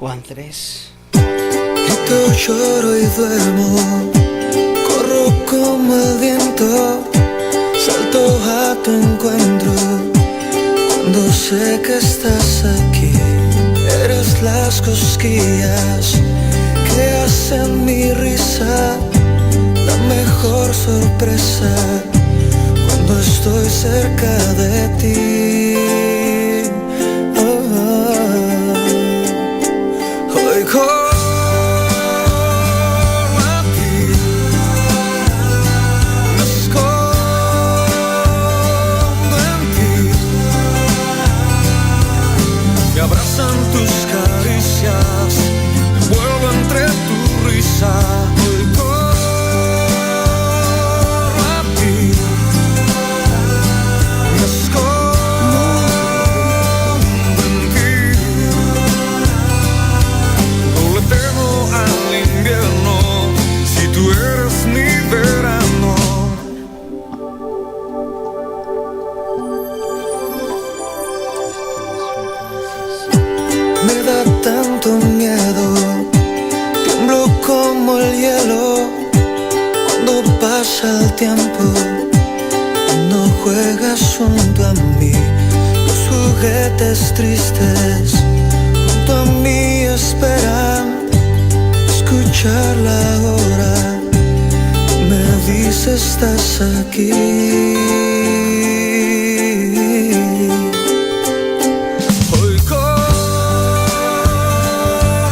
Juan 3. Grito, lloro y duermo, corro como el viento, salto a tu encuentro, cuando sé que estás aquí. Eres las cosquillas que hacen mi risa, la mejor sorpresa cuando estoy cerca de ti. Hoy corro a ti, me escondo en ti, me abrazan tus caricias, me envuelvo entre tu risa. Hoy corro a ti, me escondo en ti. No le temo al invierno, si tú eres mi verano. Me da tanto miedo, tiemblo como el hielo cuando pasa el tiempo, cuando juegas junto a mí. Los juguetes tristes junto a mí esperan escuchar la hora. Me dice estás aquí. Hoy corro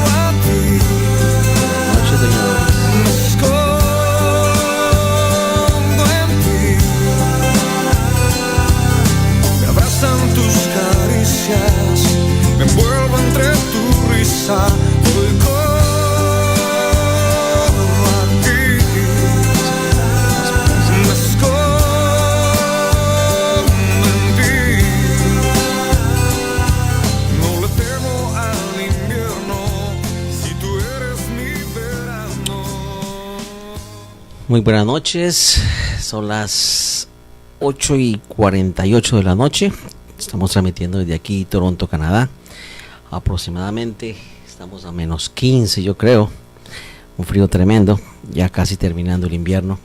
a ti, Noche soñadora. me escondo en ti, me abrazan tus caricias, me envuelvo entre tu risa. Hoy corro a ti, me escondo en ti. No le temo al invierno, si tú eres mi verano. Muy buenas noches, son las 8:48 de la noche. Estamos transmitiendo desde aquí, Toronto, Canadá. Aproximadamente estamos a menos 15, yo creo. Un frío tremendo, ya casi terminando el invierno.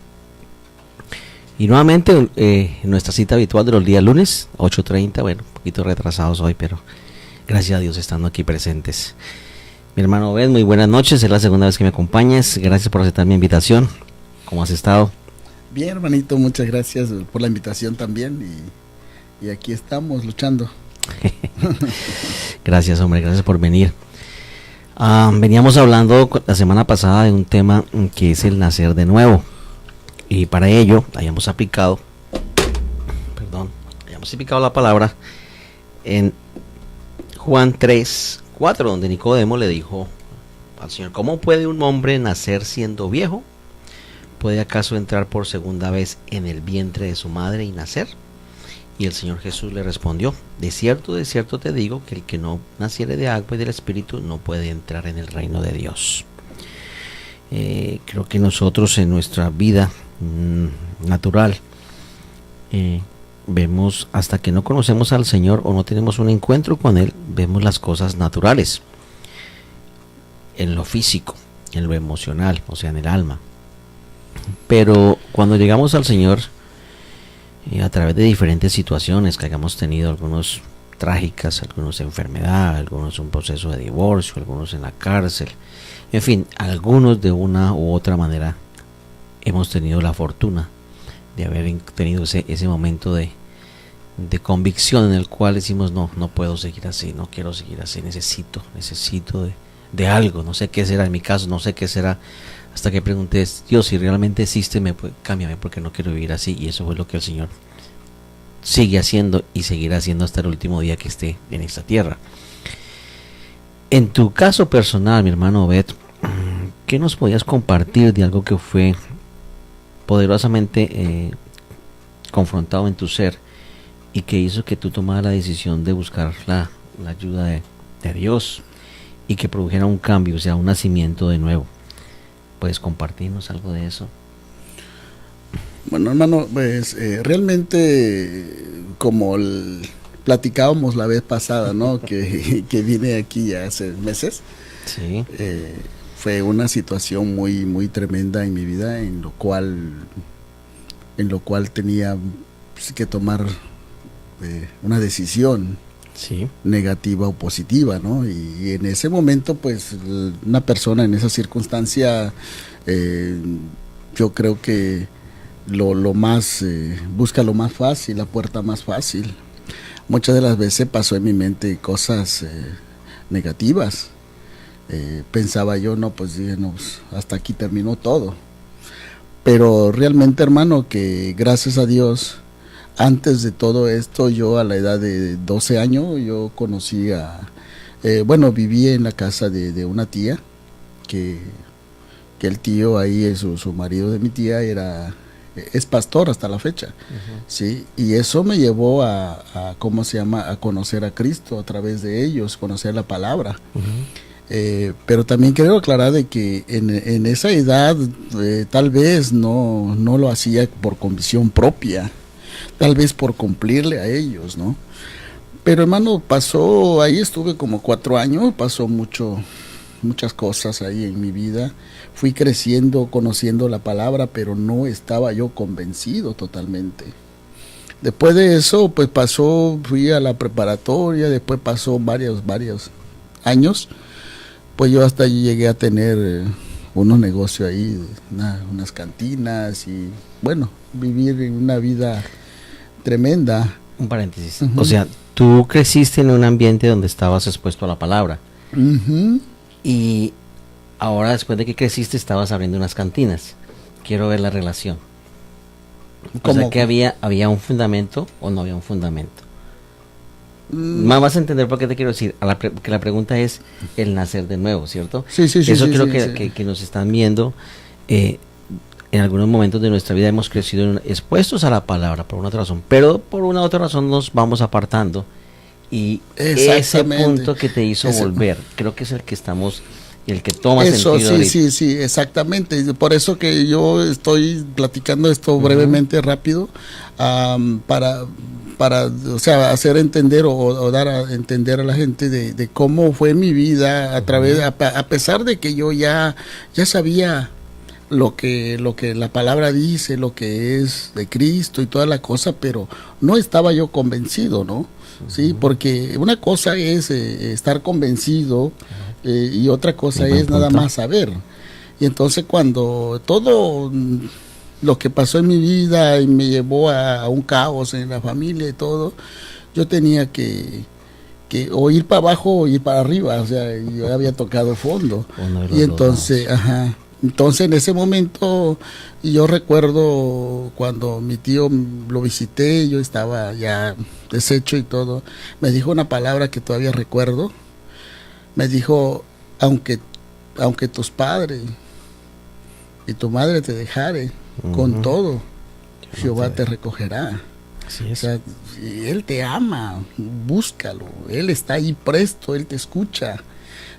Y nuevamente nuestra cita habitual de los días lunes, 8:30. Bueno, un poquito retrasados hoy, pero gracias a Dios estando aquí presentes. Mi hermano Obed, muy buenas noches, es la segunda vez que me acompañas. Gracias por aceptar mi invitación. ¿Cómo has estado? Bien, hermanito, muchas gracias por la invitación también y aquí estamos luchando. Gracias, hombre, gracias por venir. Veníamos hablando la semana pasada de un tema que es el nacer de nuevo. Y para ello hayamos aplicado la palabra en Juan 3:4, donde Nicodemo le dijo al Señor: ¿cómo puede un hombre nacer siendo viejo? ¿Puede acaso entrar por segunda vez en el vientre de su madre y nacer? Y el Señor Jesús le respondió: de cierto te digo, que el que no naciere de agua y del Espíritu no puede entrar en el reino de Dios. Creo que nosotros en nuestra vida natural vemos, hasta que no conocemos al Señor o no tenemos un encuentro con Él, vemos las cosas naturales, en lo físico, en lo emocional, o sea, en el alma. Pero cuando llegamos al Señor, a través de diferentes situaciones que hayamos tenido, algunos trágicas, algunos enfermedad, algunos un proceso de divorcio, algunos en la cárcel, en fin, algunos de una u otra manera hemos tenido la fortuna de haber tenido ese momento de convicción en el cual decimos: no puedo seguir así, no quiero seguir así, necesito de algo, no sé qué será. En mi caso no sé qué será, hasta que pregunté: Dios, si realmente existe, cámbiame, porque no quiero vivir así. Y eso fue lo que el Señor sigue haciendo y seguirá haciendo hasta el último día que esté en esta tierra. En tu caso personal, mi hermano Obed, ¿qué nos podías compartir de algo que fue poderosamente confrontado en tu ser y que hizo que tú tomaras la decisión de buscar la ayuda de Dios y que produjera un cambio, o sea, un nacimiento de nuevo? ¿Puedes compartirnos algo de eso? Bueno, hermano, pues realmente como platicábamos la vez pasada, ¿no? Que vine aquí hace meses. Sí. Fue una situación muy, muy tremenda en mi vida, en lo cual tenía que tomar una decisión Sí. negativa o positiva, ¿no? Y en ese momento, pues, una persona en esa circunstancia, yo creo que lo más, busca lo más fácil, la puerta más fácil. Muchas de las veces pasó en mi mente cosas negativas. Pensaba yo, no, pues, hasta aquí terminó todo. Pero realmente, hermano, que gracias a Dios, antes de todo esto, yo a la edad de 12 años, yo conocí viví en la casa de una tía, que el tío ahí, su marido de mi tía, es pastor hasta la fecha, ¿sí? Y eso me llevó a conocer a Cristo a través de ellos, conocer la palabra. Pero también quiero aclarar de que en esa edad tal vez no lo hacía por convicción propia, tal vez por cumplirle a ellos, ¿no? Pero hermano, ahí estuve como 4 años, pasó muchas cosas ahí en mi vida. Fui creciendo, conociendo la palabra, pero no estaba yo convencido totalmente. Después de eso, pues fui a la preparatoria, después pasó varios años, pues yo hasta allí llegué a tener unos negocios ahí, unas cantinas y bueno, vivir una vida tremenda. Un paréntesis. O sea, tú creciste en un ambiente donde estabas expuesto a la palabra. Y ahora, después de que creciste, estabas abriendo unas cantinas. Quiero ver la relación. O sea, que había un fundamento o no había un fundamento. Más vas a entender por qué te quiero decir. Que la pregunta es el nacer de nuevo, ¿cierto? Sí. Eso sí, creo sí. que nos están viendo. En algunos momentos de nuestra vida hemos crecido expuestos a la palabra por una otra razón, pero por una otra razón nos vamos apartando. Y ese punto que te hizo volver, creo que es el que estamos y el que toma eso, sentido. Sí, exactamente. Por eso que yo estoy platicando esto brevemente, rápido, para o sea, hacer entender o dar a entender a la gente de cómo fue mi vida a pesar de que yo ya sabía lo que la palabra dice, lo que es de Cristo y toda la cosa, pero no estaba yo convencido, ¿no? Sí, porque una cosa es estar convencido y otra cosa es nada más saber. Y entonces cuando todo lo que pasó en mi vida y me llevó a un caos en la familia y todo, yo tenía que o ir para abajo o ir para arriba, o sea, yo había tocado fondo. Y entonces, entonces en ese momento yo recuerdo cuando mi tío lo visité, yo estaba ya deshecho y todo, me dijo una palabra que todavía recuerdo, me dijo, aunque tus padres y tu madre te dejare, con todo Jehová te recogerá. O sea, Él te ama, búscalo, Él está ahí presto, Él te escucha.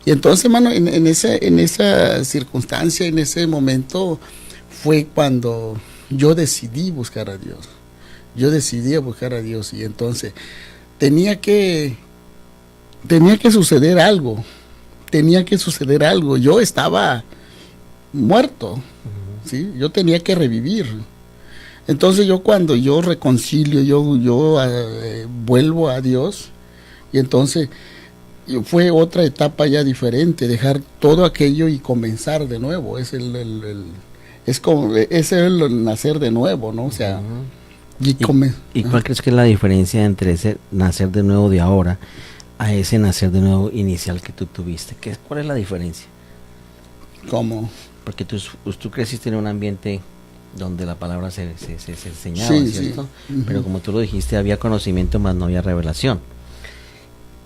Y entonces, hermano, en esa circunstancia, en ese momento, fue cuando yo decidí buscar a Dios. Yo decidí buscar a Dios y entonces tenía que suceder algo. Yo estaba muerto, ¿sí? Yo tenía que revivir. Entonces cuando yo reconcilio, yo vuelvo a Dios y entonces fue otra etapa ya diferente, dejar todo aquello y comenzar de nuevo. Es el nacer de nuevo, ¿no? O sea, ¿y cuál crees que es la diferencia entre ese nacer de nuevo de ahora a ese nacer de nuevo inicial que tú tuviste? ¿Cuál es la diferencia? ¿Cómo? Porque tú creciste en un ambiente donde la palabra se enseñaba, ¿cierto? Sí. Pero como tú lo dijiste, había conocimiento, más no había revelación.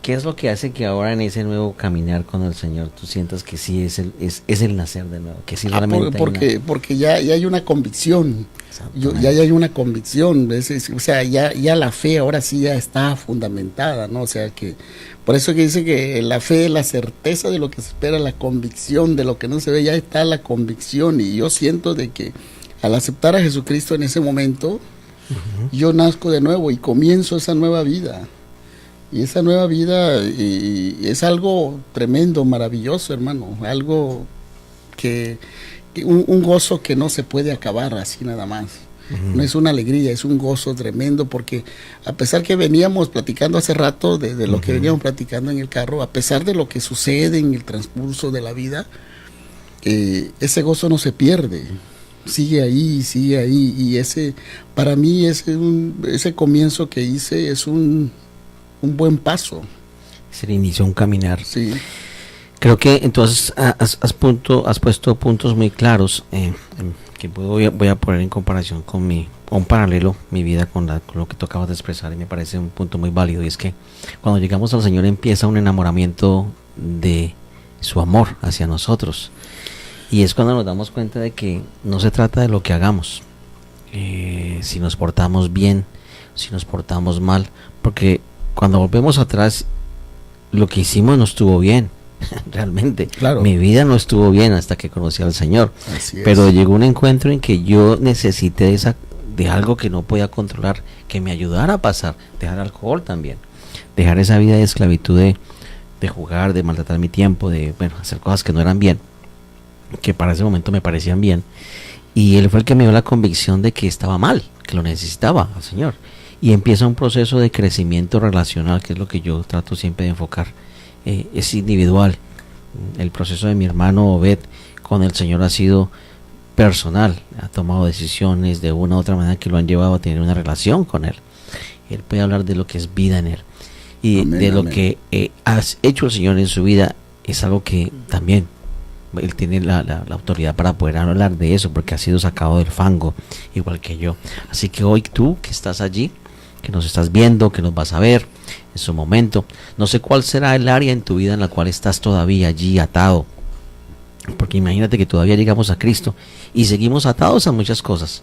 ¿Qué es lo que hace que ahora en ese nuevo caminar con el Señor tú sientas que sí es el nacer de nuevo? Que sí realmente porque ya hay una convicción. Ya hay una convicción. O sea, ya la fe ahora sí ya está fundamentada, ¿no? O sea, que por eso que dice que la fe es la certeza de lo que se espera, la convicción de lo que no se ve, ya está la convicción. Y yo siento de que al aceptar a Jesucristo en ese momento, yo nazco de nuevo y comienzo esa nueva vida. Y esa nueva vida y es algo tremendo, maravilloso, hermano. Algo que un gozo que no se puede acabar así nada más. No es una alegría, es un gozo tremendo, porque a pesar que veníamos platicando hace rato de lo que veníamos platicando en el carro, a pesar de lo que sucede en el transcurso de la vida, ese gozo no se pierde, sigue ahí, y ese, para mí ese comienzo que hice es un buen paso. Se le inició un caminar. Sí. Creo que entonces has puesto puntos muy claros que voy a poner en comparación con un paralelo, mi vida con lo que tú acabas de expresar, y me parece un punto muy válido, y es que cuando llegamos al Señor empieza un enamoramiento de su amor hacia nosotros, y es cuando nos damos cuenta de que no se trata de lo que hagamos, si nos portamos bien, si nos portamos mal, porque cuando volvemos atrás lo que hicimos no estuvo bien. Realmente, claro. Mi vida no estuvo bien hasta que conocí al Señor. Así es. Pero llegó un encuentro en que yo necesité de algo que no podía controlar, que me ayudara a pasar, dejar alcohol también, dejar esa vida de esclavitud, de jugar, de maltratar mi tiempo, de hacer cosas que no eran bien, que para ese momento me parecían bien. Y Él fue el que me dio la convicción de que estaba mal, que lo necesitaba al Señor. Y empieza un proceso de crecimiento relacional, que es lo que yo trato siempre de enfocar. Es individual. El proceso de mi hermano Obed con el Señor ha sido personal, ha tomado decisiones de una u otra manera que lo han llevado a tener una relación con Él. Él puede hablar de lo que es vida en Él, y amén, de lo amén. que ha hecho el Señor en su vida. Es algo que también Él tiene la autoridad para poder hablar de eso, porque ha sido sacado del fango, igual que yo. Así que hoy tú que estás allí, que nos estás viendo, que nos vas a ver en su momento, no sé cuál será el área en tu vida en la cual estás todavía allí atado, porque imagínate que todavía llegamos a Cristo y seguimos atados a muchas cosas.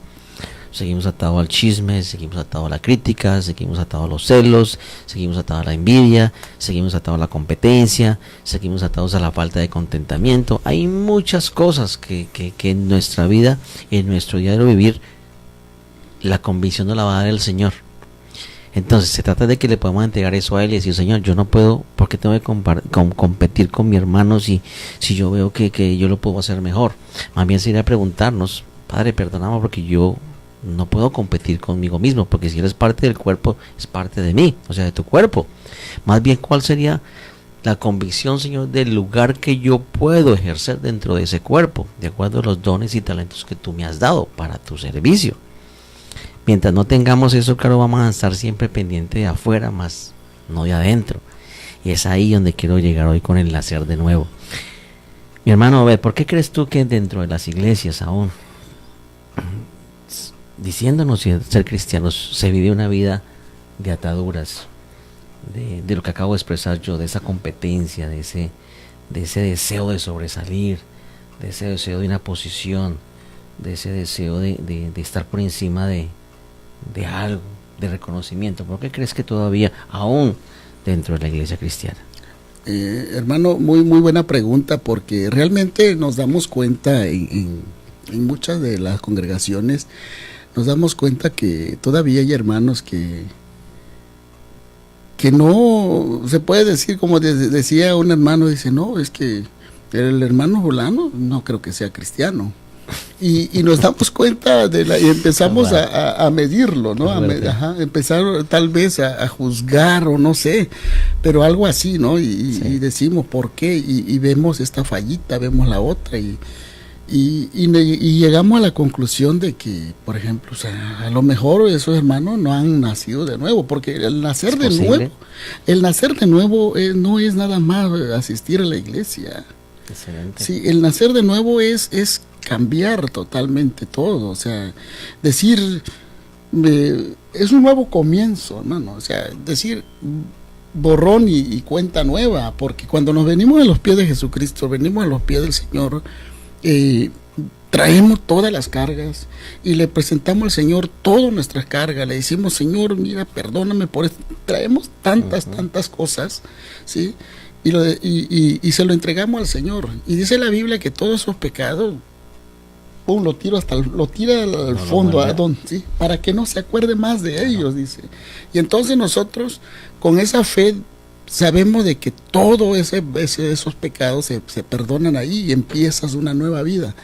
Seguimos atados al chisme, seguimos atados a la crítica, seguimos atados a los celos, seguimos atados a la envidia, seguimos atados a la competencia, seguimos atados a la falta de contentamiento. Hay muchas cosas que en nuestra vida, en nuestro diario vivir, la convicción no la va a dar el Señor. Entonces se trata de que le podamos entregar eso a Él y decir: Señor, yo no puedo, ¿por qué tengo que competir con mi hermano si yo veo que yo lo puedo hacer mejor? Más bien sería preguntarnos: Padre, perdóname porque yo no puedo competir conmigo mismo, porque si eres parte del cuerpo, es parte de mí, o sea, de tu cuerpo. Más bien, ¿cuál sería la convicción, Señor, del lugar que yo puedo ejercer dentro de ese cuerpo, de acuerdo a los dones y talentos que tú me has dado para tu servicio? Mientras no tengamos eso, claro, vamos a estar siempre pendiente de afuera, más no de adentro. Y es ahí donde quiero llegar hoy con el nacer de nuevo. Mi hermano, a ver, ¿por qué crees tú que dentro de las iglesias aún, diciéndonos ser cristianos, se vive una vida de ataduras, de lo que acabo de expresar yo, de esa competencia, de ese deseo de sobresalir, de ese deseo de una posición, de ese deseo de estar por encima de algo, de reconocimiento? ¿Por qué crees que todavía, aún dentro de la iglesia cristiana? Hermano, muy buena pregunta, porque realmente nos damos cuenta en muchas de las congregaciones, nos damos cuenta que todavía hay hermanos que no se puede decir, como decía un hermano, dice: no, es que el hermano fulano no creo que sea cristiano. Y nos damos cuenta y empezamos a medirlo, ¿no? Empezar tal vez a juzgar, o no sé, pero algo así, ¿no? Y decimos por qué, y vemos esta fallita, vemos la otra, y llegamos a la conclusión de que, por ejemplo, o sea, a lo mejor esos hermanos no han nacido de nuevo, porque el nacer de nuevo no es nada más asistir a la iglesia. Excelente. Sí, el nacer de nuevo es cambiar totalmente todo, o sea, decir, es un nuevo comienzo, hermano, o sea, decir borrón y cuenta nueva, porque cuando nos venimos a los pies de Jesucristo, venimos a los pies del Señor, traemos todas las cargas y le presentamos al Señor todas nuestras cargas, le decimos: Señor, mira, perdóname por esto. Traemos tantas cosas, ¿sí? Y se lo entregamos al Señor, y dice la Biblia que todos esos pecados pum, lo tira al fondo, ¿sí? Para que no se acuerde más de ellos, dice. Y entonces nosotros, con esa fe, sabemos de que todos esos pecados se perdonan ahí y empiezas una nueva vida.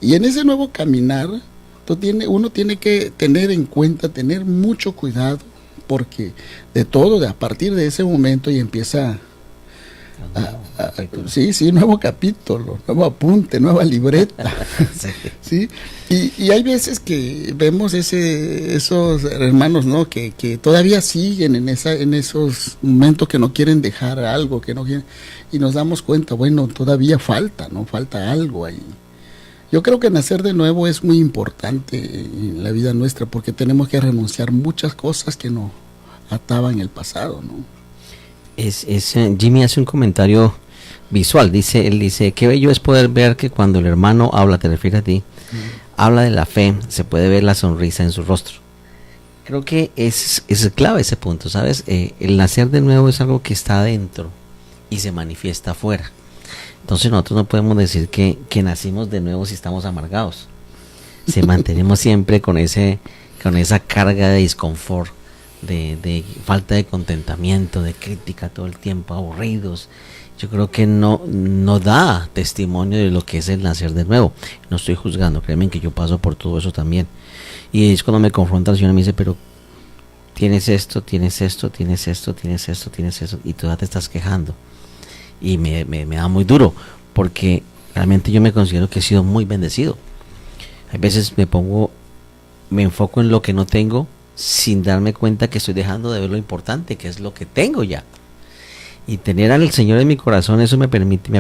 Y en ese nuevo caminar, uno tiene que tener en cuenta, tener mucho cuidado, porque a partir de ese momento y empieza nuevo capítulo, nuevo apunte, nueva libreta. ¿Sí? Y hay veces que vemos esos hermanos, ¿no? que todavía siguen en esos momentos que no quieren dejar algo, que no quieren, y nos damos cuenta, bueno, todavía falta algo ahí. Yo creo que nacer de nuevo es muy importante en la vida nuestra, porque tenemos que renunciar muchas cosas que nos ataban el pasado, ¿no? Jimmy hace un comentario visual, él dice, qué bello es poder ver que cuando el hermano habla, te refieres a ti, habla de la fe, se puede ver la sonrisa en su rostro. Creo que es clave ese punto, ¿sabes? El nacer de nuevo es algo que está adentro y se manifiesta afuera. Entonces nosotros no podemos decir que nacimos de nuevo si estamos amargados. Se mantenemos siempre con esa carga de disconfort, de falta de contentamiento, de crítica todo el tiempo, aburridos. Yo creo que no da testimonio de lo que es el nacer de nuevo. No estoy juzgando, créanme que yo paso por todo eso también. Y es cuando me confronta el Señor y me dice, pero tienes esto, y todavía te estás quejando. Y me da muy duro, porque realmente yo me considero que he sido muy bendecido. Hay veces me enfoco en lo que no tengo, sin darme cuenta que estoy dejando de ver lo importante, que es lo que tengo ya. Y tener al Señor en mi corazón, eso me ha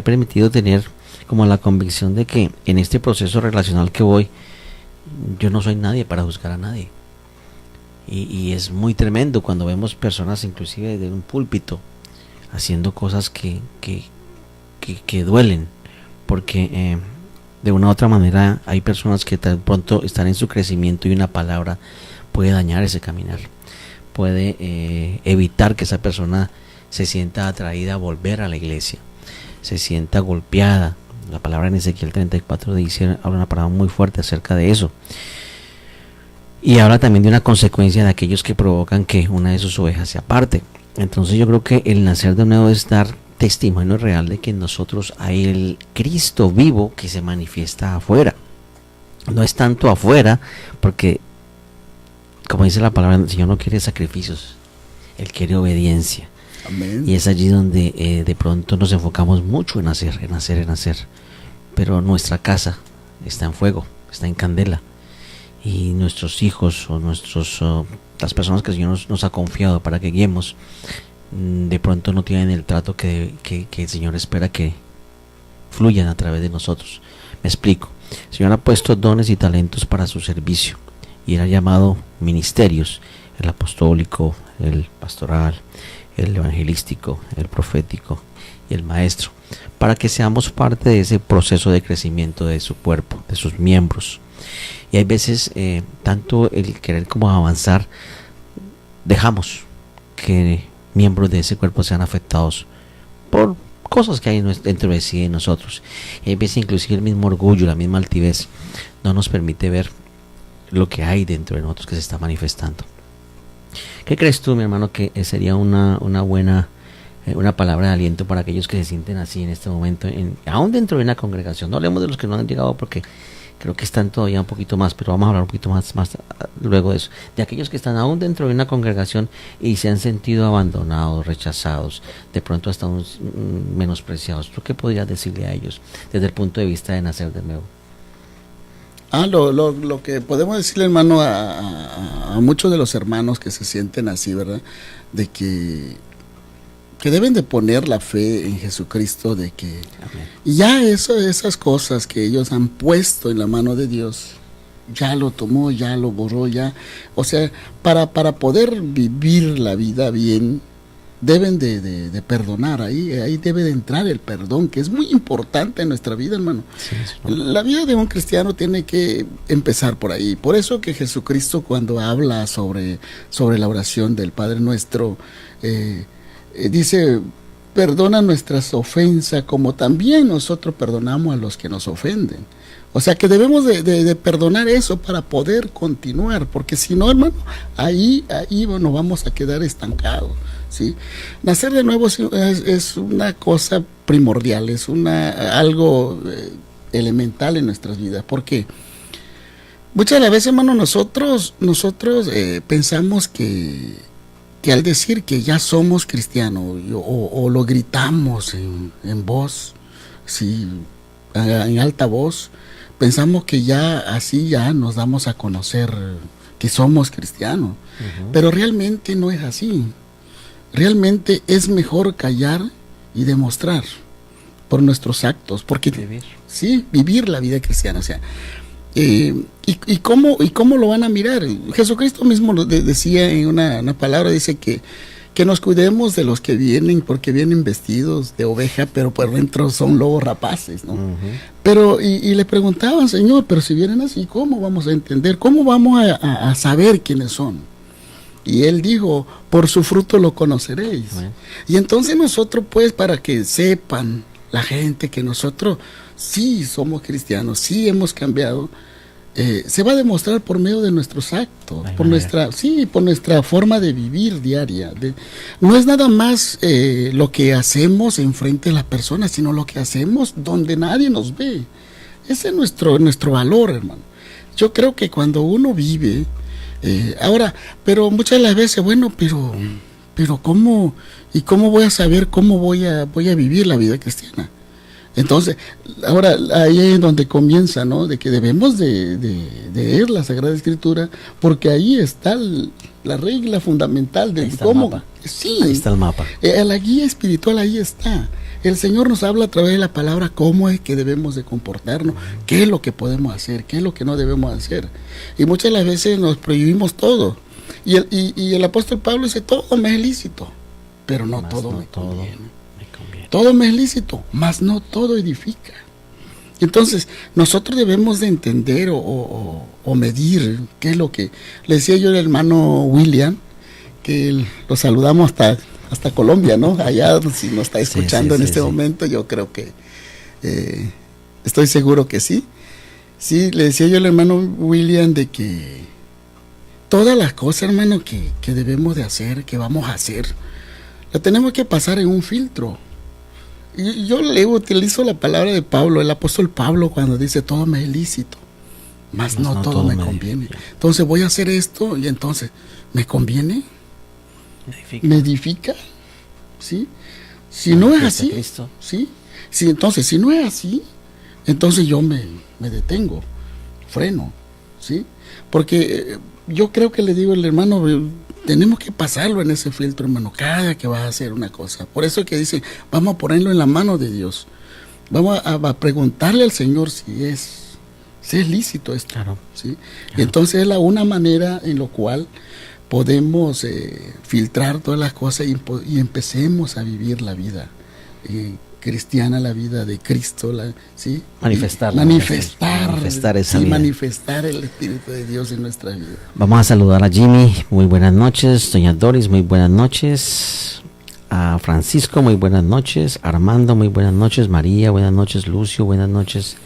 permitido tener como la convicción de que en este proceso relacional que voy, yo no soy nadie para juzgar a nadie. Y es muy tremendo cuando vemos personas, inclusive de un púlpito, haciendo cosas que duelen, porque de una u otra manera hay personas que tan pronto están en su crecimiento y una palabra puede dañar ese caminar, puede evitar que esa persona se sienta atraída a volver a la iglesia, se sienta golpeada. La palabra en Ezequiel 34 dice, habla una palabra muy fuerte acerca de eso, y habla también de una consecuencia de aquellos que provocan que una de sus ovejas se aparte. Entonces yo creo que el nacer de nuevo es dar testimonio real de que en nosotros hay el Cristo vivo que se manifiesta afuera. No es tanto afuera, porque como dice la palabra, el Señor no quiere sacrificios, Él quiere obediencia. Amén. Y es allí donde de pronto nos enfocamos mucho en hacer, pero nuestra casa está en fuego, está en candela, y nuestros hijos o las personas que el Señor nos ha confiado para que guiemos, de pronto no tienen el trato que el Señor espera que fluyan a través de nosotros. Me explico. El Señor ha puesto dones y talentos para su servicio, y Él ha llamado ministerios: el apostólico, el pastoral, el evangelístico, el profético y el maestro, para que seamos parte de ese proceso de crecimiento de su cuerpo, de sus miembros. Y hay veces tanto el querer como avanzar, dejamos que miembros de ese cuerpo sean afectados por cosas que hay dentro de sí, de nosotros. Y hay veces inclusive el mismo orgullo, la misma altivez no nos permite ver lo que hay dentro de nosotros que se está manifestando. ¿Qué crees tú, mi hermano, que sería una buena una palabra de aliento para aquellos que se sienten así en este momento, aún dentro de una congregación? No hablemos de los que no han llegado, porque creo que están todavía un poquito más, pero vamos a hablar un poquito más luego de eso, de aquellos que están aún dentro de una congregación y se han sentido abandonados, rechazados, de pronto hasta menospreciados. ¿Tú qué podrías decirle a ellos desde el punto de vista de nacer de nuevo? Lo que podemos decirle, hermano, a muchos de los hermanos que se sienten así, ¿verdad? De que deben de poner la fe en Jesucristo, de que amén. Y ya esas cosas que ellos han puesto en la mano de Dios, ya lo tomó, ya lo borró, ya, o sea, para poder vivir la vida bien, deben de perdonar. Ahí debe de entrar el perdón, que es muy importante en nuestra vida, hermano. Sí, la vida de un cristiano tiene que empezar por ahí. Por eso que Jesucristo, cuando habla sobre la oración del Padre Nuestro, dice: perdona nuestras ofensas como también nosotros perdonamos a los que nos ofenden. O sea que debemos de perdonar eso para poder continuar, porque si no, hermano, ahí nos vamos a quedar estancados, ¿sí? Nacer de nuevo es una cosa primordial, es algo elemental en nuestras vidas, porque muchas de las veces, hermano, nosotros pensamos que al decir que ya somos cristianos o lo gritamos en voz, ¿sí? En alta voz, pensamos que ya así ya nos damos a conocer que somos cristianos. Pero realmente no es así. Realmente es mejor callar y demostrar por nuestros actos, porque vivir la vida cristiana. O sea, ¿y cómo lo van a mirar? Jesucristo mismo lo decía en una palabra, dice que nos cuidemos de los que vienen, porque vienen vestidos de oveja, pero por dentro son lobos rapaces, ¿no? Pero, y le preguntaban, Señor, pero si vienen así, ¿cómo vamos a entender? ¿Cómo vamos a saber quiénes son? Y él dijo, por su fruto lo conoceréis. Y entonces nosotros, pues, para que sepan la gente que nosotros sí somos cristianos, sí hemos cambiado, se va a demostrar por medio de nuestros actos, por nuestra forma de vivir diaria. No es nada más lo que hacemos enfrente de las personas, sino lo que hacemos donde nadie nos ve. Ese es nuestro valor, hermano. Yo creo que cuando uno vive, pero muchas de las veces, bueno, pero ¿cómo? ¿Y cómo voy a saber cómo voy a vivir la vida cristiana? Entonces, ahora ahí es donde comienza, ¿no? De que debemos de leer la Sagrada Escritura, porque ahí está la regla fundamental de cómo. Sí, ahí está el mapa. La guía espiritual ahí está. El Señor nos habla a través de la palabra cómo es que debemos de comportarnos, qué es lo que podemos hacer, qué es lo que no debemos hacer. Y muchas de las veces nos prohibimos todo. Y el apóstol Pablo dice, todo me es lícito, pero no todo me conviene. Todo me es lícito, mas no todo edifica. Entonces, nosotros debemos de entender o medir qué es lo que... Le decía yo al hermano William, que lo saludamos hasta Colombia, ¿no? Allá, si nos está escuchando en este momento, yo creo que... estoy seguro que sí. Sí, le decía yo al hermano William de que todas las cosas, hermano, que debemos de hacer, que vamos a hacer, la tenemos que pasar en un filtro. Y yo le utilizo la palabra de Pablo, el apóstol Pablo, cuando dice todo me es lícito, mas no todo me conviene. Entonces voy a hacer esto y entonces, ¿me conviene? ¿Me edifica? ¿Sí? Si no es así, ¿sí? Sí, entonces, si no es así, entonces yo me detengo, freno, ¿sí? Porque yo creo que le digo al hermano, tenemos que pasarlo en ese filtro, hermano, cada que vas a hacer una cosa. Por eso es que dicen, vamos a ponerlo en la mano de Dios. Vamos a preguntarle al Señor si es lícito esto. Claro. ¿Sí? Claro. Y entonces es una manera en la cual podemos filtrar todas las cosas y empecemos a vivir la vida cristiana, la vida de Cristo, ¿sí? Manifestar el Espíritu de Dios en nuestra vida. Vamos a saludar a Jimmy, muy buenas noches. Doña Doris, muy buenas noches. A Francisco, muy buenas noches. Armando, muy buenas noches. María, buenas noches. Lucio, buenas noches.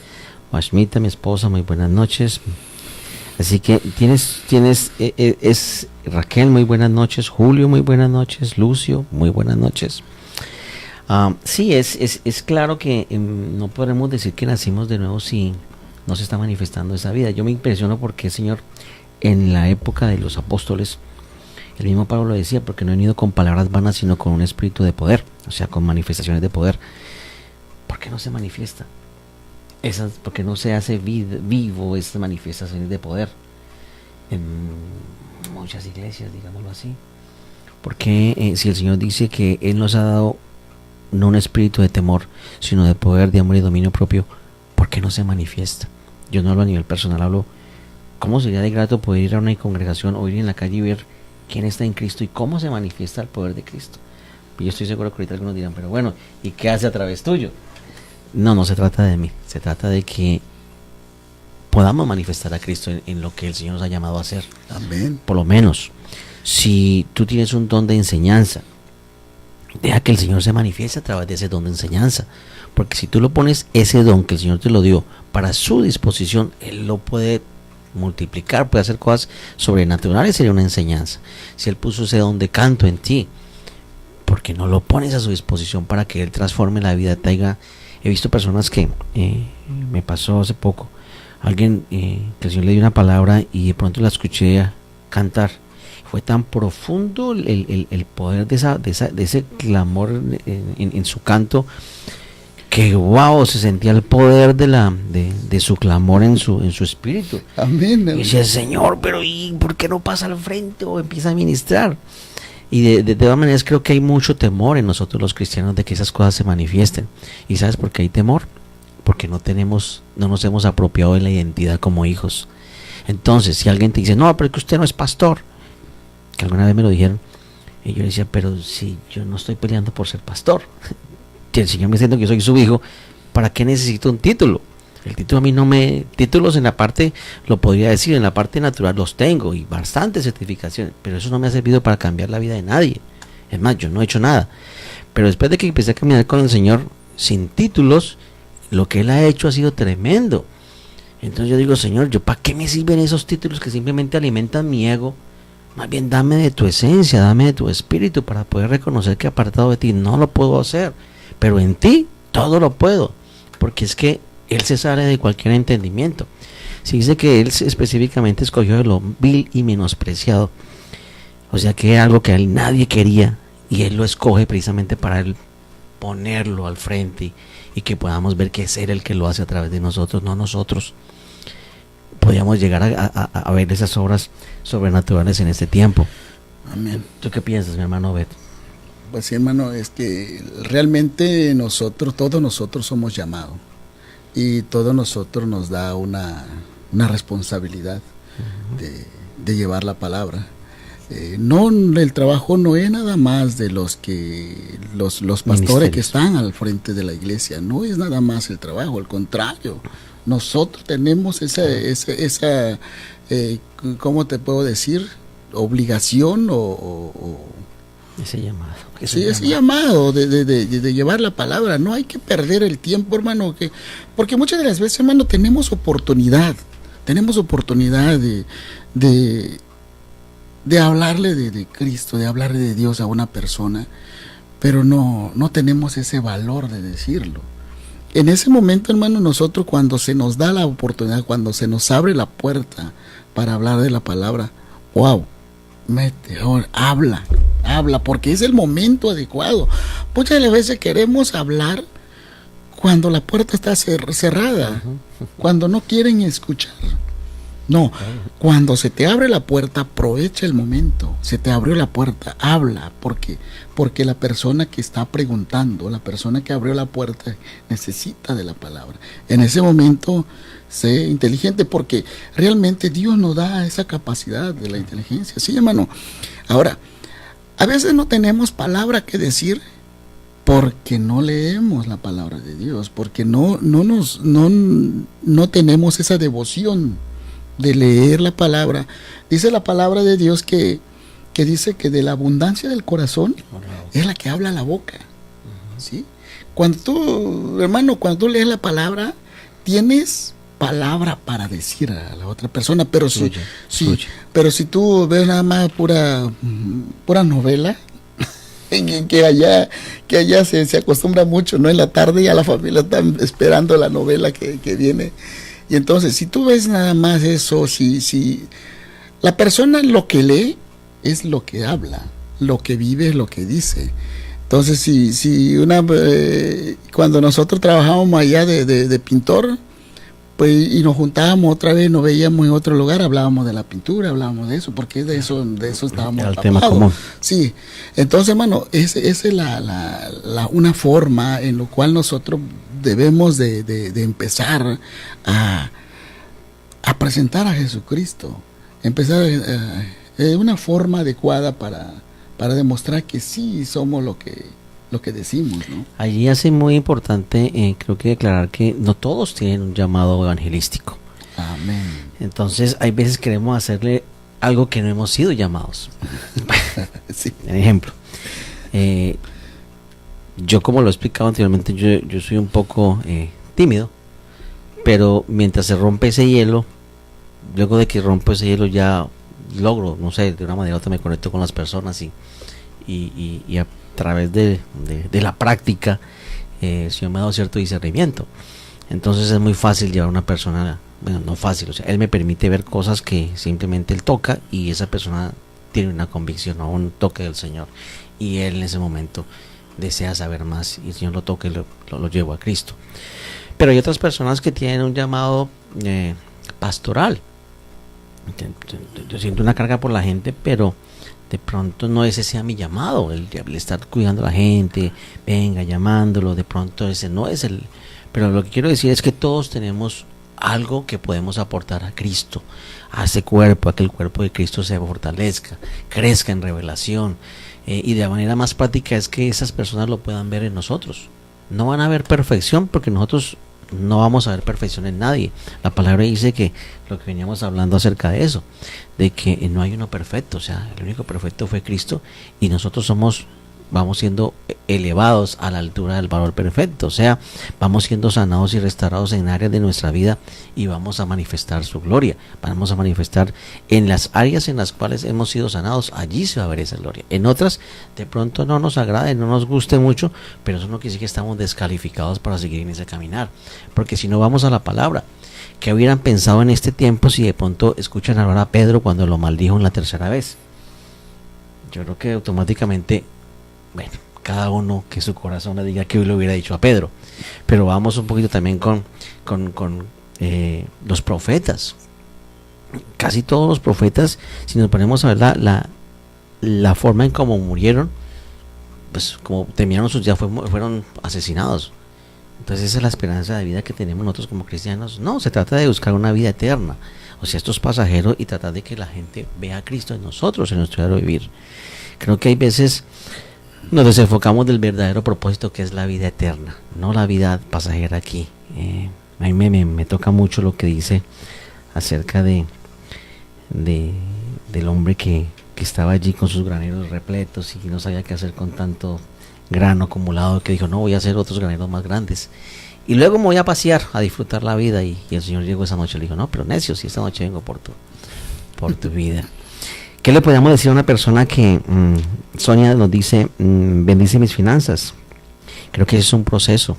Washmita, mi esposa, muy buenas noches. Así que es Raquel, muy buenas noches. Julio, muy buenas noches. Lucio, muy buenas noches. Sí, es claro que no podremos decir que nacimos de nuevo si no se está manifestando esa vida. Yo me impresiono porque, Señor, en la época de los apóstoles, el mismo Pablo lo decía, porque no he venido con palabras vanas, sino con un espíritu de poder, o sea, con manifestaciones de poder. ¿Por qué no se manifiesta? Porque no se hace vivo estas manifestaciones de poder en muchas iglesias, digámoslo así. Porque si el Señor dice que Él nos ha dado no un espíritu de temor, sino de poder, de amor y dominio propio, ¿por qué no se manifiesta? Yo no hablo a nivel personal, hablo cómo sería de grato poder ir a una congregación o ir en la calle y ver quién está en Cristo y cómo se manifiesta el poder de Cristo. Y yo estoy seguro que ahorita algunos dirán, pero bueno, ¿y qué hace a través tuyo? No se trata de mí, se trata de que podamos manifestar a Cristo en lo que el Señor nos ha llamado a hacer. Amén. Por lo menos, si tú tienes un don de enseñanza, Deja que el Señor se manifieste a través de ese don de enseñanza. Porque si tú lo pones, ese don que el Señor te lo dio para su disposición, Él lo puede multiplicar, puede hacer cosas sobrenaturales, sería una enseñanza. Si Él puso ese don de canto en ti, ¿por qué no lo pones a su disposición para que Él transforme la vida? He visto personas que, me pasó hace poco, alguien que el Señor le dio una palabra y de pronto la escuché cantar. Fue tan profundo el poder de ese clamor en su canto, que wow, se sentía el poder de su clamor en su espíritu. Amén. Y decía, Señor, pero ¿y por qué no pasa al frente o empieza a ministrar? Y de todas maneras creo que hay mucho temor en nosotros los cristianos de que esas cosas se manifiesten. ¿Y sabes por qué hay temor? Porque no nos hemos apropiado de la identidad como hijos. Entonces, si alguien te dice, no, pero es que usted no es pastor, que alguna vez me lo dijeron, y yo decía, pero si yo no estoy peleando por ser pastor, que el Señor me está diciendo que yo soy su hijo, ¿para qué necesito un título? El título a mí no me... Títulos en la parte, lo podría decir, en la parte natural los tengo, y bastantes certificaciones, pero eso no me ha servido para cambiar la vida de nadie. Es más, yo no he hecho nada. Pero después de que empecé a caminar con el Señor sin títulos, lo que Él ha hecho ha sido tremendo. Entonces yo digo, Señor, ¿yo para qué me sirven esos títulos que simplemente alimentan mi ego? Más bien dame de tu esencia, dame de tu espíritu para poder reconocer que apartado de ti no lo puedo hacer, pero en ti todo lo puedo, porque es que Él se sale de cualquier entendimiento. Si dice que Él específicamente escogió de lo vil y menospreciado, o sea que es algo que a Él nadie quería, y Él lo escoge precisamente para Él ponerlo al frente y que podamos ver que es Él el que lo hace a través de nosotros, no nosotros. Podríamos llegar a ver esas obras sobrenaturales en este tiempo. Amén. ¿Tú qué piensas, mi hermano Bet? Pues sí, hermano, es que realmente todos nosotros somos llamados, y todos nosotros nos da una responsabilidad de llevar la palabra. No, el trabajo no es nada más de los pastores que están al frente de la iglesia, no es nada más el trabajo, al contrario, nosotros tenemos esa ¿cómo te puedo decir? Obligación o ese llamado. Ese llamado de llevar la palabra. No hay que perder el tiempo, hermano, porque muchas de las veces, hermano, tenemos oportunidad de hablarle de Cristo, de hablarle de Dios a una persona, pero no tenemos ese valor de decirlo. En ese momento, hermano, nosotros, cuando se nos da la oportunidad, cuando se nos abre la puerta para hablar de la palabra, wow, habla, porque es el momento adecuado. Muchas de las veces queremos hablar cuando la puerta está cerrada, cuando no quieren escuchar. No, cuando se te abre la puerta, aprovecha el momento. Se te abrió la puerta, habla, porque la persona que está preguntando, la persona que abrió la puerta, necesita de la palabra. En ese momento, sé inteligente, porque realmente Dios nos da esa capacidad de la inteligencia. Sí, hermano. Ahora, a veces no tenemos palabra que decir porque no leemos la palabra de Dios, porque no tenemos esa devoción de leer la palabra. Dice la palabra de Dios que dice que de la abundancia del corazón es la que habla la boca. ¿Sí? Cuando tú, hermano, cuando tú lees la palabra, tienes palabra para decir a la otra persona, pero pero si tú ves nada más pura novela, que allá se acostumbra mucho, ¿no? En la tarde ya la familia está esperando la novela que viene. Y entonces, si tú ves nada más eso, si la persona lo que lee es lo que habla, lo que vive es lo que dice. Entonces, cuando nosotros trabajábamos allá de pintor, pues, y nos juntábamos otra vez, nos veíamos en otro lugar, hablábamos de la pintura, hablábamos de eso, porque de eso estábamos el tema común. Sí, entonces, hermano, esa es una forma en la cual nosotros debemos de empezar a presentar a Jesucristo, empezar una forma adecuada para demostrar que sí somos lo que decimos, ¿no? Allí hace muy importante, creo que declarar que no todos tienen un llamado evangelístico. Amén. Entonces hay veces queremos hacerle algo que no hemos sido llamados. Sí. Por ejemplo, Yo, como lo he explicado anteriormente, yo soy un poco tímido, pero mientras se rompe ese hielo, luego de que rompo ese hielo ya logro, no sé, de una manera u otra me conecto con las personas y a través de la práctica el Señor me ha dado cierto discernimiento. Entonces es muy fácil llevar a una persona, bueno, no fácil, o sea, Él me permite ver cosas que simplemente Él toca y esa persona tiene una convicción o un toque del Señor y Él en ese momento desea saber más y el Señor lo toca y lo llevo a Cristo. Pero hay otras personas que tienen un llamado pastoral. Yo siento una carga por la gente, pero de pronto no ese sea mi llamado, el estar cuidando a la gente, venga, llamándolo, de pronto ese no es el... Pero lo que quiero decir es que todos tenemos algo que podemos aportar a Cristo, a ese cuerpo, a que el cuerpo de Cristo se fortalezca, crezca en revelación, y de la manera más práctica es que esas personas lo puedan ver en nosotros. No van a ver perfección porque nosotros no vamos a ver perfección en nadie. La palabra dice que lo que veníamos hablando acerca de eso, de que no hay uno perfecto, o sea, el único perfecto fue Cristo y nosotros vamos siendo elevados a la altura del valor perfecto, o sea, vamos siendo sanados y restaurados en áreas de nuestra vida y vamos a manifestar su gloria, vamos a manifestar en las áreas en las cuales hemos sido sanados, allí se va a ver esa gloria. En otras, de pronto no nos agrade, no nos guste mucho, pero eso no quiere decir que estamos descalificados para seguir en ese caminar, porque si no vamos a la palabra, ¿qué hubieran pensado en este tiempo si de pronto escuchan hablar a Pedro cuando lo maldijo en la tercera vez? Yo creo que automáticamente, bueno, cada uno que su corazón le diga que hoy le hubiera dicho a Pedro. Pero vamos un poquito también con los profetas. Casi todos los profetas, si nos ponemos a ver la forma en cómo murieron, pues como terminaron sus días, fueron asesinados. Entonces esa es la esperanza de vida que tenemos nosotros como cristianos. No, se trata de buscar una vida eterna. O sea, esto es pasajero y tratar de que la gente vea a Cristo en nosotros, en nuestro diario vivir. Creo que hay veces nos desenfocamos del verdadero propósito, que es la vida eterna, no la vida pasajera aquí. A mí me toca mucho lo que dice acerca del hombre que estaba allí con sus graneros repletos y no sabía qué hacer con tanto grano acumulado, que dijo, no, voy a hacer otros graneros más grandes y luego me voy a pasear, a disfrutar la vida. Y el Señor llegó esa noche y le dijo, no, pero necio, si esta noche vengo por tu vida. ¿Qué le podríamos decir a una persona que Sonia nos dice, bendice mis finanzas? Creo que ese es un proceso.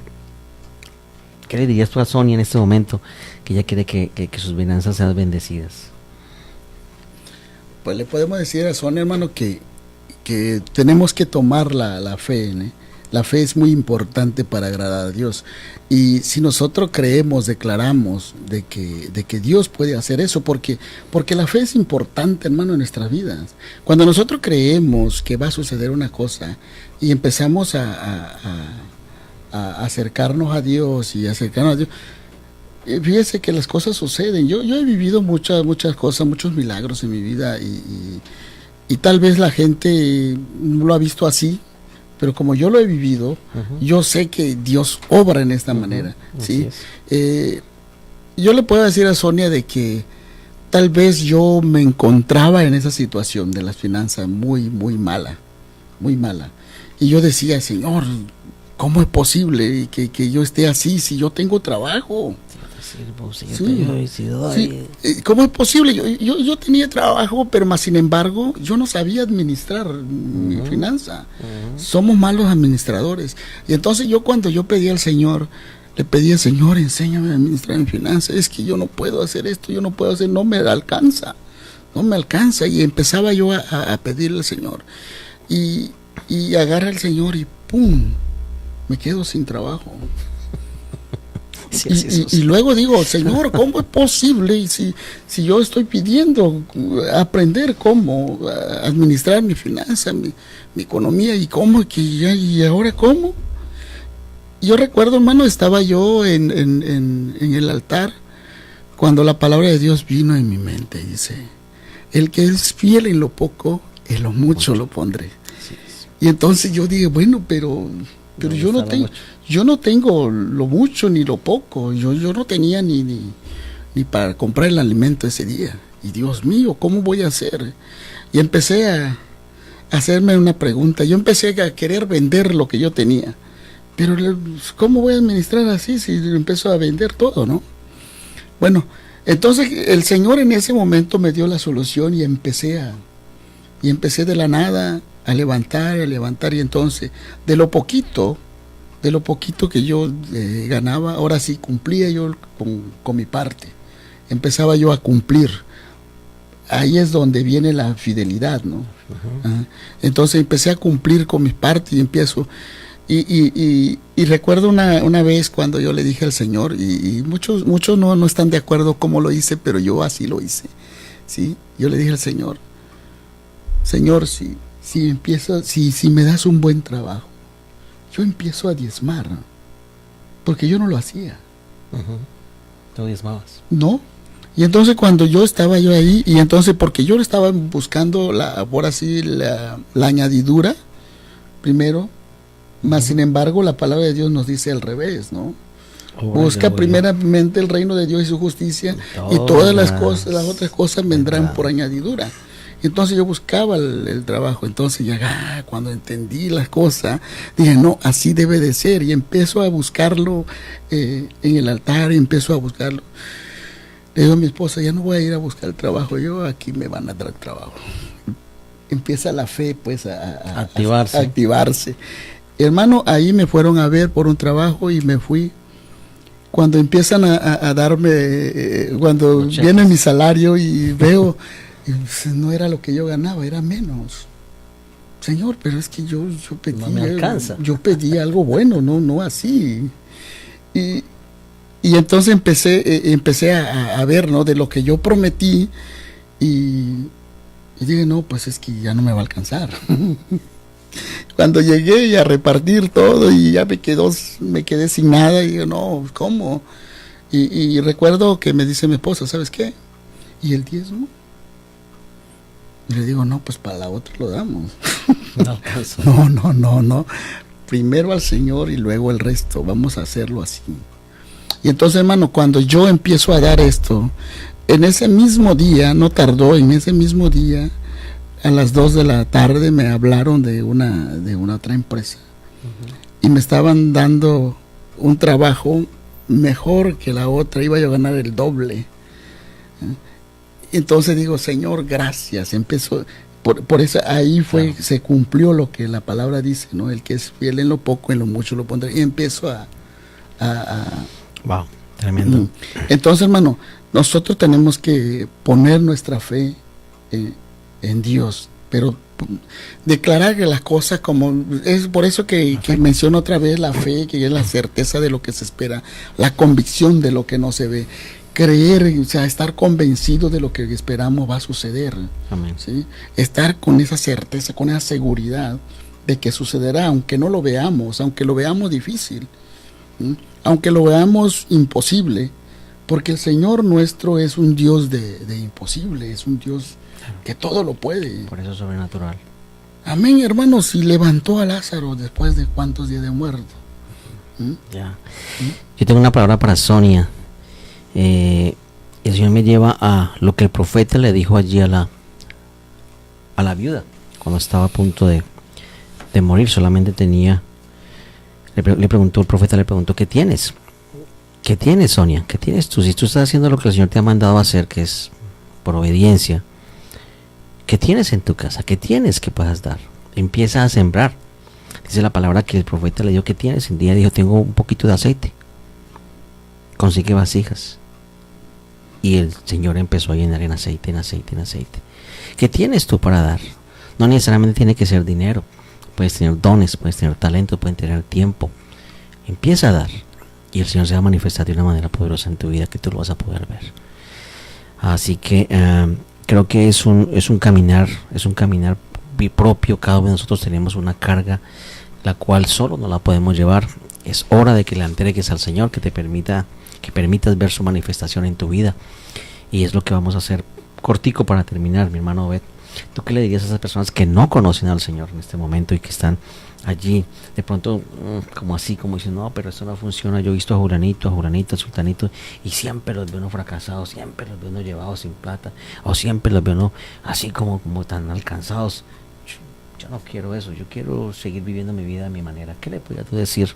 ¿Qué le dirías tú a Sonia en este momento que ella quiere que sus finanzas sean bendecidas? Pues le podemos decir a Sonia, hermano, que tenemos que tomar la fe, ¿no? La fe es muy importante para agradar a Dios. Y si nosotros creemos, declaramos de que Dios puede hacer eso, porque la fe es importante, hermano, en nuestras vidas. Cuando nosotros creemos que va a suceder una cosa y empezamos a acercarnos a Dios y acercarnos a Dios, fíjese que las cosas suceden. Yo he vivido muchas cosas, muchos milagros en mi vida y tal vez la gente no lo ha visto así, pero como yo lo he vivido, yo sé que Dios obra en esta manera, ¿sí? Yo le puedo decir a Sonia de que tal vez yo me encontraba en esa situación de las finanzas muy mala, y yo decía, Señor, ¿cómo es posible que yo esté así si yo tengo trabajo? ¿Cómo es posible? Yo tenía trabajo, pero más sin embargo yo no sabía administrar mi finanza. Somos malos administradores. Y entonces cuando yo pedí al Señor, le pedí al Señor, enséñame a administrar mi finanza. Es que yo no puedo hacer esto, no me alcanza. Y empezaba yo a pedirle al Señor. Y agarra al Señor y ¡pum! Me quedo sin trabajo. Y luego digo, Señor, ¿cómo es posible? Y si yo estoy pidiendo aprender cómo administrar mi finanza, mi economía, y ahora cómo. Yo recuerdo, hermano, estaba yo en el altar cuando la palabra de Dios vino en mi mente. Dice, el que es fiel en lo poco, en lo mucho lo pondré. Y entonces yo dije, bueno, pero yo no tengo lo mucho ni lo poco. Yo no tenía ni para comprar el alimento ese día. Y Dios mío, ¿cómo voy a hacer? Y empecé hacerme una pregunta. Yo empecé a querer vender lo que yo tenía. Pero ¿cómo voy a administrar así si empiezo a vender todo, no? Bueno, entonces el Señor en ese momento me dio la solución y empecé de la nada a levantar, y entonces de lo poquito que yo ganaba, ahora sí cumplía yo con mi parte. Empezaba yo a cumplir. Ahí es donde viene la fidelidad, ¿no? Uh-huh. Entonces empecé a cumplir con mi parte y empiezo. Y recuerdo una vez cuando yo le dije al Señor, y muchos no están de acuerdo cómo lo hice, pero yo así lo hice, ¿sí? Yo le dije al Señor, si me das un buen trabajo, yo empiezo a diezmar, porque yo no lo hacía. Uh-huh. ¿Tú diezmabas? No. Y entonces cuando yo estaba ahí, y entonces porque yo estaba buscando la añadidura primero, más sin embargo la palabra de Dios nos dice al revés, ¿no? Busca primeramente el reino de Dios y su justicia, y todas las otras cosas vendrán por añadidura. Entonces yo buscaba el trabajo. Entonces ya cuando entendí las cosas, dije, no, así debe de ser, y empiezo a buscarlo en el altar, y empiezo a buscarlo. Le digo a mi esposa, ya no voy a ir a buscar el trabajo, yo aquí me van a dar trabajo. Empieza la fe pues a activarse. Hermano, ahí me fueron a ver por un trabajo y me fui. Cuando empiezan a darme, cuando viene mi salario y veo, no era lo que yo ganaba, era menos. Señor, pero es que yo pedí, no me alcanza. Yo pedí algo bueno, no así. Y entonces empecé a ver, ¿no?, de lo que yo prometí, y dije, no, pues es que ya no me va a alcanzar. Cuando llegué a repartir todo y ya me quedé sin nada, y digo, no, ¿cómo? Y recuerdo que me dice mi esposa, ¿sabes qué? ¿Y el diezmo? Y le digo, no, pues para la otra lo damos. No alcanzo. No. Primero al Señor y luego el resto. Vamos a hacerlo así. Y entonces, hermano, cuando yo empiezo a dar esto, en ese mismo día, no tardó, en ese mismo día, a las 2 de la tarde me hablaron de una otra empresa. Uh-huh. Y me estaban dando un trabajo mejor que la otra, iba yo a ganar el doble. Entonces digo, Señor, gracias. Empezó, por eso ahí fue, se cumplió lo que la palabra dice, ¿no? El que es fiel en lo poco, en lo mucho lo pondrá. Y empiezo a wow, tremendo. Entonces, hermano, nosotros tenemos que poner nuestra fe en Dios, pero declarar que las cosas como es. Por eso que menciono otra vez la fe, que es la certeza de lo que se espera, la convicción de lo que no se ve, creer, o sea, estar convencido de lo que esperamos va a suceder. Amén. ¿Sí? Estar con esa certeza, con esa seguridad de que sucederá, aunque no lo veamos, aunque lo veamos difícil, ¿sí?, aunque lo veamos imposible, porque el Señor nuestro es un Dios de imposible, es un Dios que todo lo puede. Por eso es sobrenatural. Amén, hermanos. Si levantó a Lázaro después de cuántos días de muerto. Ya. Yo tengo una palabra para Sonia. El Señor me lleva a lo que el profeta le dijo allí a la viuda cuando estaba a punto de morir. Solamente tenía, el profeta le preguntó, ¿qué tienes? ¿Qué tienes, Sonia? ¿Qué tienes tú? Si tú estás haciendo lo que el Señor te ha mandado a hacer, que es por obediencia, ¿qué tienes en tu casa? ¿Qué tienes que puedas dar? Empieza a sembrar. Dice la palabra que el profeta le dijo, ¿qué tienes? El día dijo, tengo un poquito de aceite. Consigue vasijas. Y el Señor empezó a llenar en aceite. ¿Qué tienes tú para dar? No necesariamente tiene que ser dinero. Puedes tener dones, puedes tener talento, puedes tener tiempo. Empieza a dar. Y el Señor se va a manifestar de una manera poderosa en tu vida, que tú lo vas a poder ver. Así que creo que es un caminar propio. Cada uno de nosotros tenemos una carga la cual solo no la podemos llevar. Es hora de que la entregues al Señor, que permitas ver su manifestación en tu vida. Y es lo que vamos a hacer cortico para terminar, mi hermano Obed. ¿Tú qué le dirías a esas personas que no conocen al Señor en este momento y que están allí de pronto como así, como dicen, no, pero esto no funciona? Yo he visto a Juranito, a Sultanito, y siempre los veo fracasados, siempre los veo llevados sin plata, o siempre los veo así como tan alcanzados. yo no quiero eso, yo quiero seguir viviendo mi vida a mi manera. ¿Qué le podrías tú decir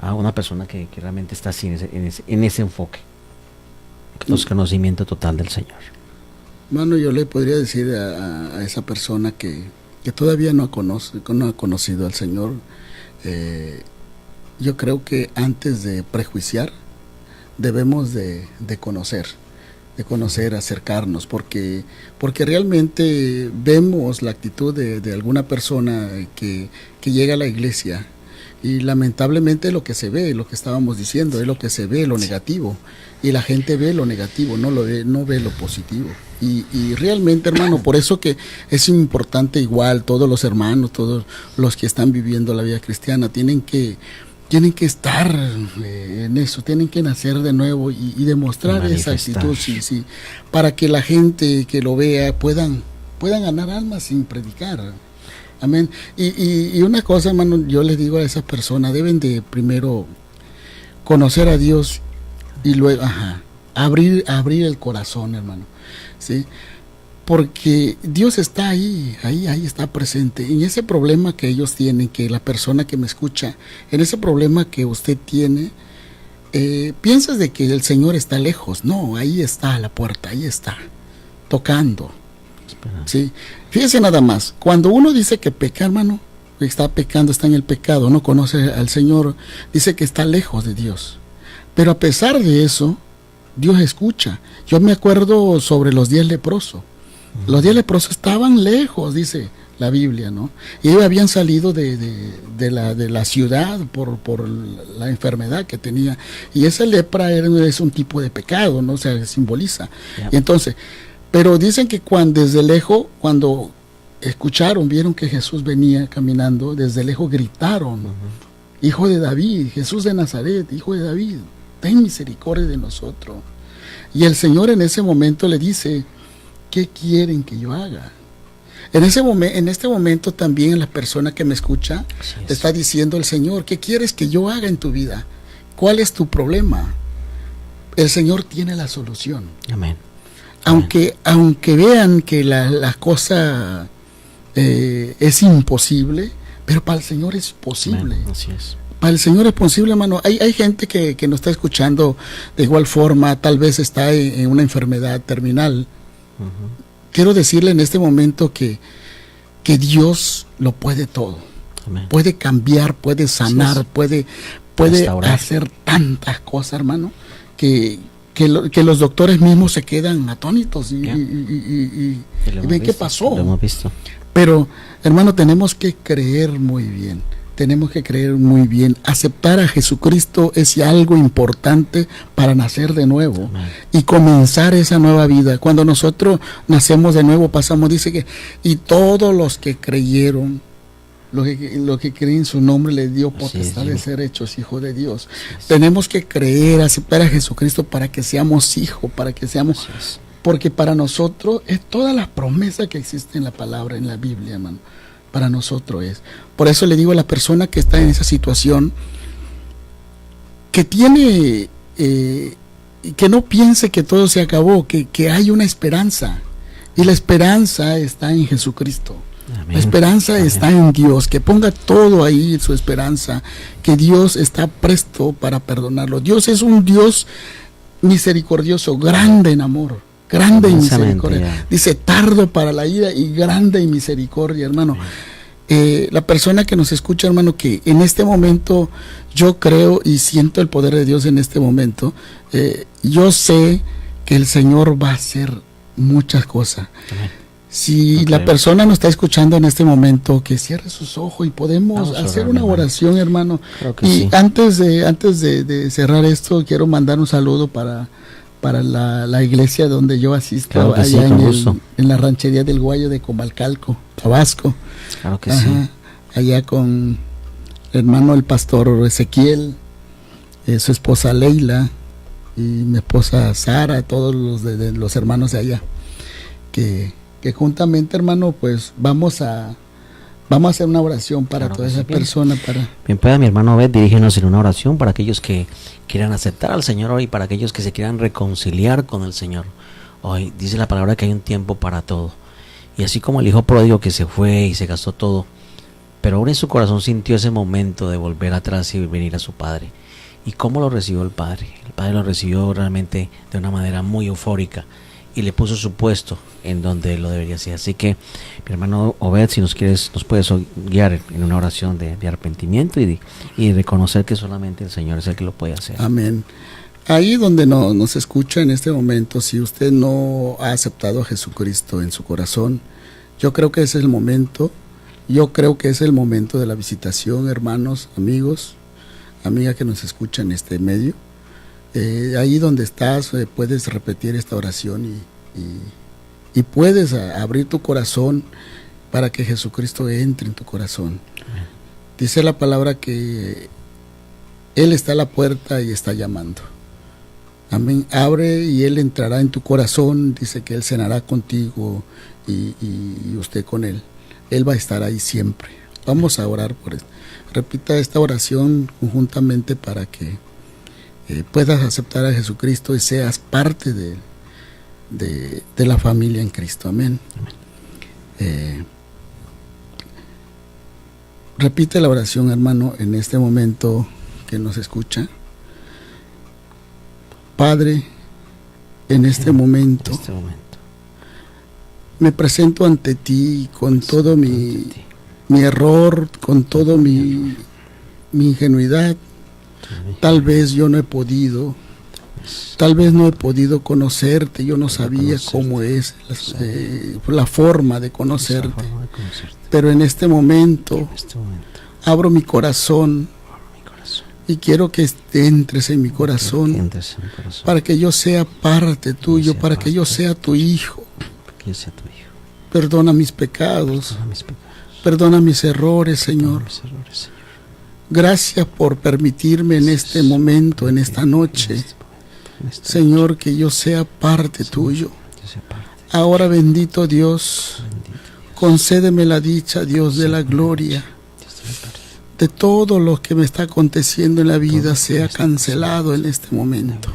a una persona que realmente está así en ese enfoque? Los conocimiento total del Señor. Mano, yo le podría decir a esa persona que todavía no ha conocido al Señor, yo creo que antes de prejuiciar debemos de conocer, acercarnos, porque realmente vemos la actitud de alguna persona que llega a la iglesia y lamentablemente lo que se ve, lo que estábamos diciendo, es lo que se ve, lo negativo, y la gente ve lo negativo, no ve lo positivo. Y realmente, hermano, por eso que es importante, igual todos los hermanos, todos los que están viviendo la vida cristiana tienen que estar en eso, tienen que nacer de nuevo y demostrar esa actitud, sí, para que la gente que lo vea puedan ganar almas sin predicar. Amén. Y una cosa, hermano, yo les digo a esas personas, deben de primero conocer a Dios y luego abrir el corazón, hermano, ¿sí? Porque Dios está ahí está presente. En ese problema que ellos tienen, que la persona que me escucha, en ese problema que usted tiene, piensas de que el Señor está lejos. No, ahí está a la puerta, ahí está, tocando. Sí. Fíjese nada más, cuando uno dice que peca, hermano, está pecando, está en el pecado, no conoce al Señor, dice que está lejos de Dios. Pero a pesar de eso, Dios escucha. Yo me acuerdo sobre los 10 leprosos. Los 10 leprosos estaban lejos, dice la Biblia, ¿no? Y ellos habían salido de la ciudad por la enfermedad que tenía. Y esa lepra es un tipo de pecado, ¿no? O sea, simboliza. Yeah. Y entonces, pero dicen que desde lejos, cuando escucharon, vieron que Jesús venía caminando, desde lejos gritaron, Hijo de David, Jesús de Nazaret, Hijo de David, ten misericordia de nosotros. Y el Señor en ese momento le dice, ¿qué quieren que yo haga? En este momento también la persona que me escucha te está diciendo el Señor, ¿qué quieres que yo haga en tu vida? ¿Cuál es tu problema? El Señor tiene la solución. Amén. Aunque vean que la cosa es imposible, pero para el Señor es posible. Amén. Así es. Para el Señor es posible, hermano. Hay gente que nos está escuchando de igual forma, tal vez está en una enfermedad terminal. Quiero decirle en este momento que Dios lo puede todo. Amén. Puede cambiar, puede sanar, puede hacer tantas cosas, hermano, que los doctores mismos se quedan atónitos y ven qué pasó. Lo hemos visto. Pero, hermano, tenemos que creer muy bien. Aceptar a Jesucristo es algo importante para nacer de nuevo. Amén. Y comenzar esa nueva vida. Cuando nosotros nacemos de nuevo, dice que, y todos los que creyeron, los que creen en su nombre, les dio potestad de ser hechos hijos de Dios. Tenemos que creer, aceptar a Jesucristo para que seamos hijos, porque para nosotros es todas las promesas que existen en la palabra, en la Biblia, hermano. Para nosotros es. Por eso le digo a la persona que está en esa situación, que tiene, que no piense que todo se acabó, que hay una esperanza. Y la esperanza está en Jesucristo. Amén. La esperanza está en Dios, que ponga todo ahí su esperanza, que Dios está presto para perdonarlo. Dios es un Dios misericordioso, grande en amor, grande en misericordia. Dice, tardo para la ira y grande en misericordia, hermano. La persona que nos escucha, hermano, que en este momento yo creo y siento el poder de Dios en este momento, yo sé que el Señor va a hacer muchas cosas. Amén. Si la persona nos está escuchando en este momento, que cierre sus ojos y podemos hacer una oración, hermano. Y sí. antes de cerrar esto, quiero mandar un saludo para la iglesia donde yo asisto, allá en la ranchería del Guayo de Comalcalco, Tabasco. Claro que sí. Allá con el hermano el pastor Ezequiel, su esposa Leila y mi esposa Sara, todos los hermanos de allá, que juntamente, hermano, pues vamos a hacer una oración para toda esa persona. Bien, pueda mi hermano Abed dirigirnos en una oración para aquellos que quieran aceptar al Señor hoy, para aquellos que se quieran reconciliar con el Señor. Hoy dice la palabra que hay un tiempo para todo. Y así como el hijo pródigo que se fue y se gastó todo, pero aún en su corazón sintió ese momento de volver atrás y venir a su padre. ¿Y cómo lo recibió el padre? El padre lo recibió realmente de una manera muy eufórica y le puso su puesto en donde lo debería ser. Así que, mi hermano Obed, si nos puedes guiar en una oración de arrepentimiento y reconocer que solamente el Señor es el que lo puede hacer. Amén. Ahí donde nos escucha en este momento, si usted no ha aceptado a Jesucristo en su corazón, yo creo que ese es el momento. Yo creo que es el momento de la visitación, hermanos, amigos, amiga que nos escucha en este medio. Ahí donde estás, puedes repetir esta oración y puedes abrir tu corazón para que Jesucristo entre en tu corazón. Amén. Dice la palabra que Él está a la puerta y está llamando. Amén. Abre y Él entrará en tu corazón. Dice que Él cenará contigo y usted con Él. Él va a estar ahí siempre. Vamos a orar por esto. Repita esta oración conjuntamente para que puedas aceptar a Jesucristo y seas parte de la familia en Cristo. Amén. Repite la oración, hermano, en este momento que nos escucha. Padre, en este momento me presento ante ti con todo mi error, con todo mi ingenuidad. Tal vez yo no he podido, tal vez no he podido conocerte, yo no sabía cómo es la forma de conocerte. Pero en este momento abro mi corazón y quiero que entres en mi corazón para que yo sea parte tuyo, para que yo sea tu hijo. Perdona mis pecados, perdona mis errores, Señor. Gracias por permitirme en este momento, en esta noche, Señor, que yo sea parte tuyo. Ahora, bendito Dios, concédeme la dicha, Dios de la gloria, de todo lo que me está aconteciendo en la vida sea cancelado en este momento.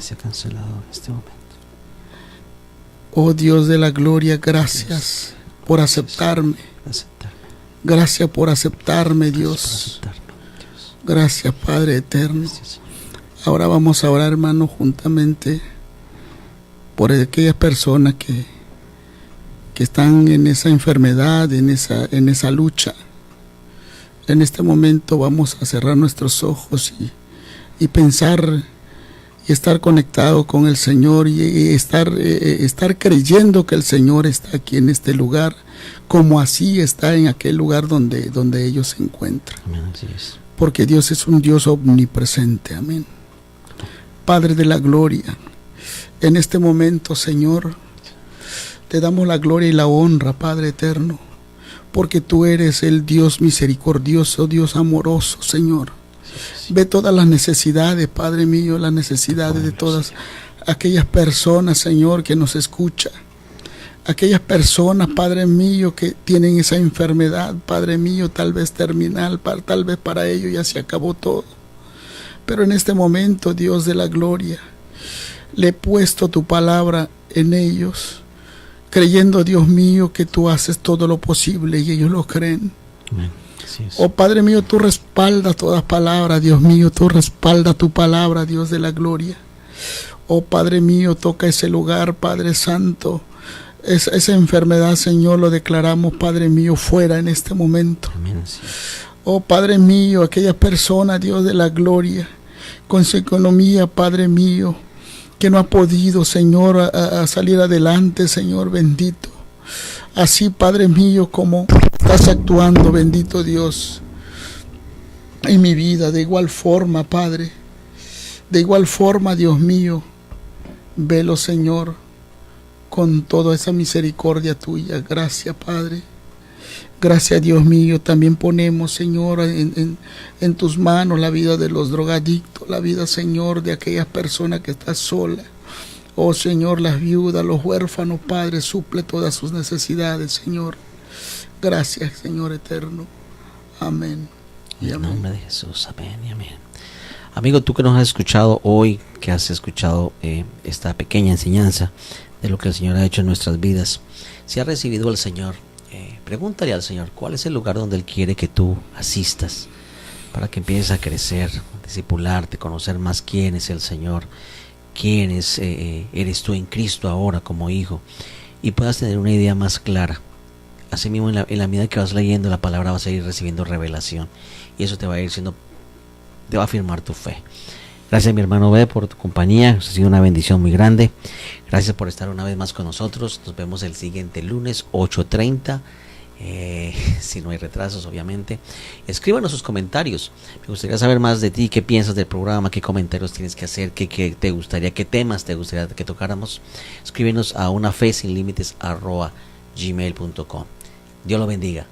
Oh Dios de la gloria, gracias por aceptarme. Gracias por aceptarme, Dios. Gracias, Padre eterno. Ahora vamos a orar, hermano, juntamente por aquellas personas que están en esa enfermedad, en esa lucha. En este momento vamos a cerrar nuestros ojos y pensar y estar conectado con el Señor y estar creyendo que el Señor está aquí en este lugar, como así está en aquel lugar donde ellos se encuentran. Amén, así es. Porque Dios es un Dios omnipresente. Amén. Padre de la gloria, en este momento, Señor, te damos la gloria y la honra, Padre eterno, porque tú eres el Dios misericordioso, Dios amoroso, Señor. Ve todas las necesidades, Padre mío, las necesidades de todas aquellas personas, Señor, que nos escuchan. Aquellas personas, Padre mío, que tienen esa enfermedad, Padre mío, tal vez terminal, tal vez para ellos ya se acabó todo. Pero en este momento, Dios de la gloria, le he puesto tu palabra en ellos, creyendo, Dios mío, que tú haces todo lo posible y ellos lo creen. Amén. Oh Padre mío, tú respaldas todas palabras, Dios mío, tú respaldas tu palabra, Dios de la gloria. Oh Padre mío, toca ese lugar, Padre Santo. Esa enfermedad, Señor, lo declaramos, Padre mío, fuera en este momento. Amén. Oh Padre mío, aquella persona, Dios de la gloria, con su economía, Padre mío, que no ha podido, Señor, a salir adelante, Señor bendito. Así, Padre mío, como estás actuando, bendito Dios, en mi vida, de igual forma, Padre, de igual forma, Dios mío, velo, Señor, con toda esa misericordia tuya. Gracias, Padre. Gracias, Dios mío. También ponemos, Señor, en tus manos la vida de los drogadictos, la vida, Señor, de aquellas personas que están solas. Oh, Señor, las viudas, los huérfanos, Padre, suple todas sus necesidades, Señor. Gracias, Señor eterno. Amén. En el nombre de Jesús, amén y amén. Amigo, tú que nos has escuchado hoy, que has escuchado esta pequeña enseñanza de lo que el Señor ha hecho en nuestras vidas, si has recibido al Señor Pregúntale al Señor cuál es el lugar donde Él quiere que tú asistas, para que empieces a crecer, discipularte, conocer más quién es el Señor, quién eres tú en Cristo ahora como hijo, y puedas tener una idea más clara. Asimismo, en la medida que vas leyendo la palabra, vas a ir recibiendo revelación, y eso te va a afirmar tu fe. Gracias, mi hermano B, por tu compañía. Ha sido una bendición muy grande. Gracias por estar una vez más con nosotros. Nos vemos el siguiente lunes 8:30. Si no hay retrasos, obviamente. Escríbanos sus comentarios. Me gustaría saber más de ti, qué piensas del programa, qué comentarios tienes que hacer, qué te gustaría, qué temas te gustaría que tocáramos. Escríbenos a unafesinlimites@gmail.com. Dios lo bendiga.